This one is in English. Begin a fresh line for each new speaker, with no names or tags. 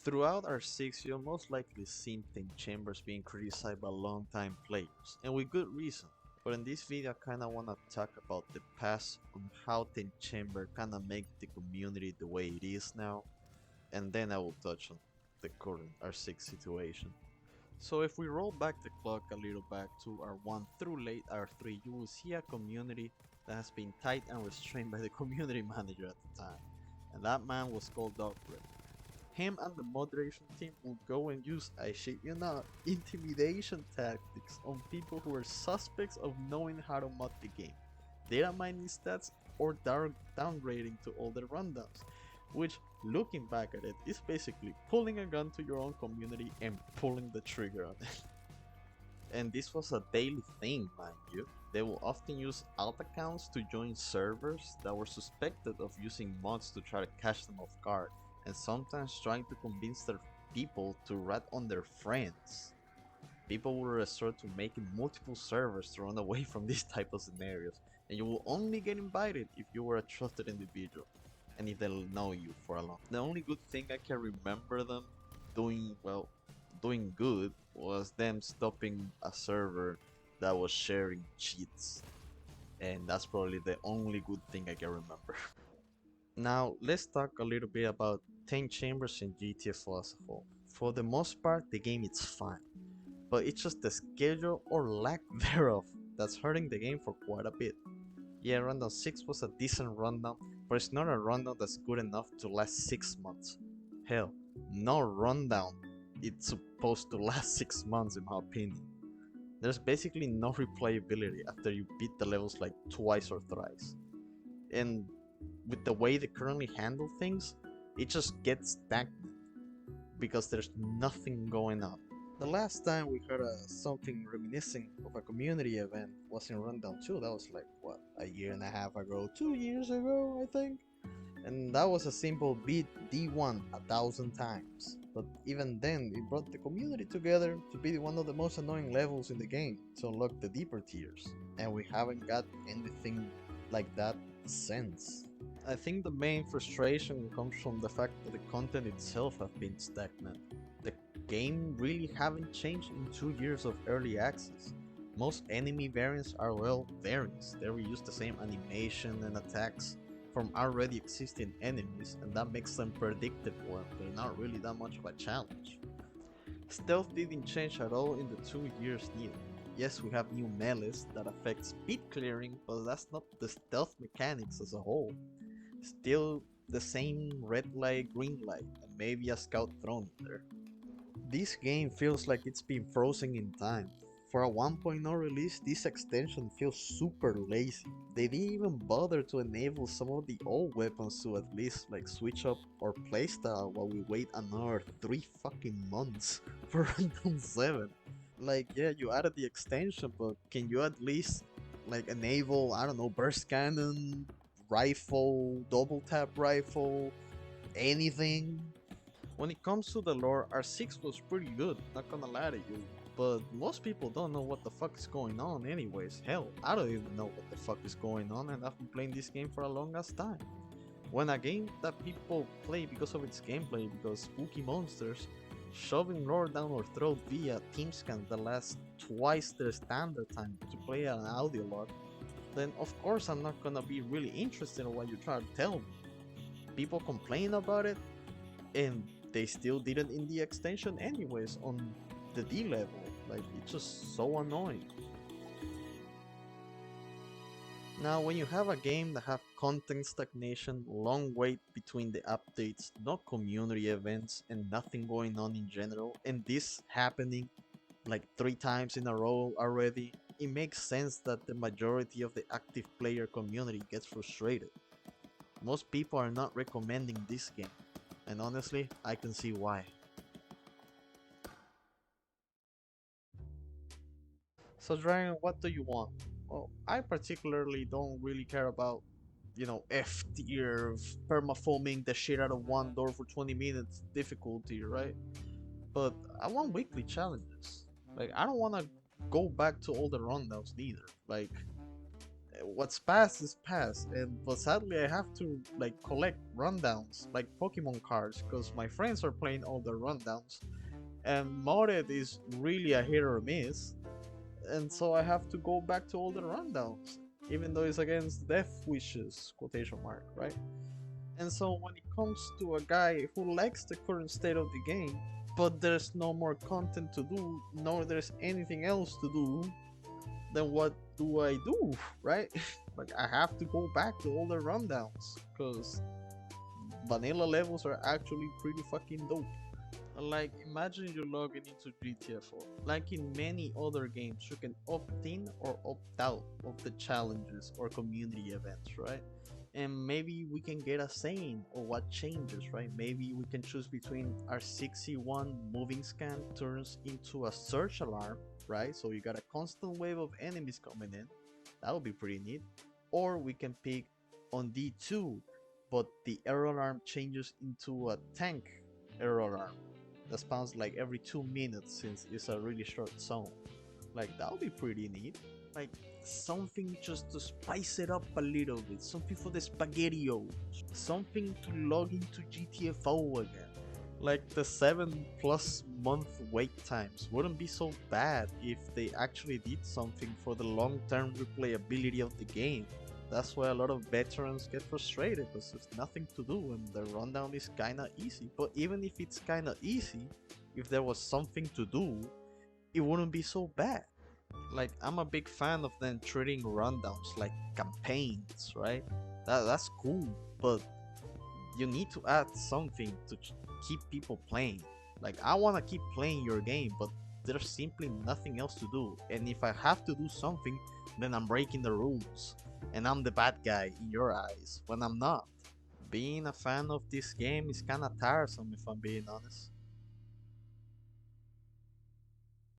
Throughout R6, you'll most likely seen Ten Chambers being criticized by longtime players, and with good reason. But in this video, I kinda wanna talk about the past on how Ten Chamber kinda make the community the way it is now, and then I will touch on the current R6 situation. So if we roll back the clock a little back to R1 through late R3, you will see a community that has been tight and restrained by the community manager at the time, and that man was called Dogfred. Him and the moderation team will go and use, I shit you not, intimidation tactics on people who are suspects of knowing how to mod the game, data mining stats, or downgrading to older rundowns, which, looking back at it, is basically pulling a gun to your own community and pulling the trigger on it. And this was a daily thing, mind you. They will often use alt accounts to join servers that were suspected of using mods to try to catch them off guard, and sometimes trying to convince their people to rat on their friends. People will resort to making multiple servers to run away from these type of scenarios, and you will only get invited if you were a trusted individual, and if they'll know you for a long. The only good thing I can remember them doing good was them stopping a server that was sharing cheats, and that's probably the only good thing I can remember. Now, let's talk a little bit about 10 Chambers and GTFO as a whole. For the most part, the game is fine, but it's just the schedule or lack thereof that's hurting the game for quite a bit. Yeah, Rundown 6 was a decent rundown, but it's not a rundown that's good enough to last 6 months. Hell, no rundown it's supposed to last 6 months in my opinion. There's basically no replayability after you beat the levels like twice or thrice. And with the way they currently handle things, it just gets stagnant because there's nothing going on. The last time we heard something reminiscing of a community event was in Rundown 2. That was like, what, a year and a half ago, 2 years ago, I think? And that was a simple beat D1 1,000 times. But even then, it brought the community together to be one of the most annoying levels in the game to unlock the deeper tiers. And we haven't got anything like that since. I think the main frustration comes from the fact that the content itself has been stagnant. The game really haven't changed in 2 years of early access. Most enemy variants are variants. They reuse the same animation and attacks from already existing enemies, and that makes them predictable and they're not really that much of a challenge. Stealth didn't change at all in the 2 years neither. Yes, we have new melees that affect speed clearing, but that's not the stealth mechanics as a whole. Still the same red light, green light, and maybe a scout thrown in there. This game feels like it's been frozen in time. For a 1.0 release, this extension feels super lazy. They didn't even bother to enable some of the old weapons to at least like switch up our playstyle while we wait another 3 fucking months for Random 7. Like, yeah, you added the extension, but can you at least like enable, I don't know, burst cannon, rifle, double tap rifle, anything? When it comes to the lore, R6 was pretty good, not gonna lie to you. But most people don't know what the fuck is going on anyways. Hell, I don't even know what the fuck is going on, and I've been playing this game for a long ass time. When a game that people play because of its gameplay, because spooky monsters, shoving lore down our throat via team scans that last twice their standard time to play an audio log, then of course I'm not gonna be really interested in what you try to tell me. People complain about it, and they still did it in the extension anyways on the D level. Like, it's just so annoying. Now, when you have a game that have content stagnation, long wait between the updates, no community events, and nothing going on in general, and this happening like 3 times in a row already, it makes sense that the majority of the active player community gets frustrated. Most people are not recommending this game, and honestly, I can see why. So Dragon, what do you want? Well, I particularly don't really care about, F tier, permafoaming the shit out of one door for 20 minutes difficulty, right? But I want weekly challenges. Like, I don't want to go back to all the rundowns neither. Like, What's past is past, and but sadly I have to like collect rundowns like Pokemon cards because my friends are playing all the rundowns, and modded is really a hit or miss, and so I have to go back to all the rundowns, even though it's against death wishes quotation mark, right? And so when it comes to a guy who likes the current state of the game, but there's no more content to do, nor there's anything else to do, then what do I do, right? Like I have to go back to all the rundowns because vanilla levels are actually pretty fucking dope. Like imagine you're logging into GTFO. Like in many other games, you can opt in or opt out of the challenges or community events, right? And maybe we can get a saying or what changes, right? Maybe we can choose between our 61 moving scan turns into a search alarm, right? So you got a constant wave of enemies coming in. That would be pretty neat. Or we can pick on D2, but the error alarm changes into a tank error alarm that spawns like every 2 minutes since it's a really short zone. Like that would be pretty neat. Like something just to spice it up a little bit. Something for the spaghettios. Something to log into GTFO again. Like the 7+ month wait times wouldn't be so bad if they actually did something for the long-term replayability of the game. That's why a lot of veterans get frustrated because there's nothing to do and the rundown is kinda easy. But even if it's kinda easy, if there was something to do, it wouldn't be so bad. Like I'm a big fan of them treating rundowns like campaigns, right? That's cool, but you need to add something to keep people playing. Like I want to keep playing your game, but there's simply nothing else to do. And if I have to do something, then I'm breaking the rules, and I'm the bad guy in your eyes when I'm not. Being a fan of this game is kind of tiresome if I'm being honest.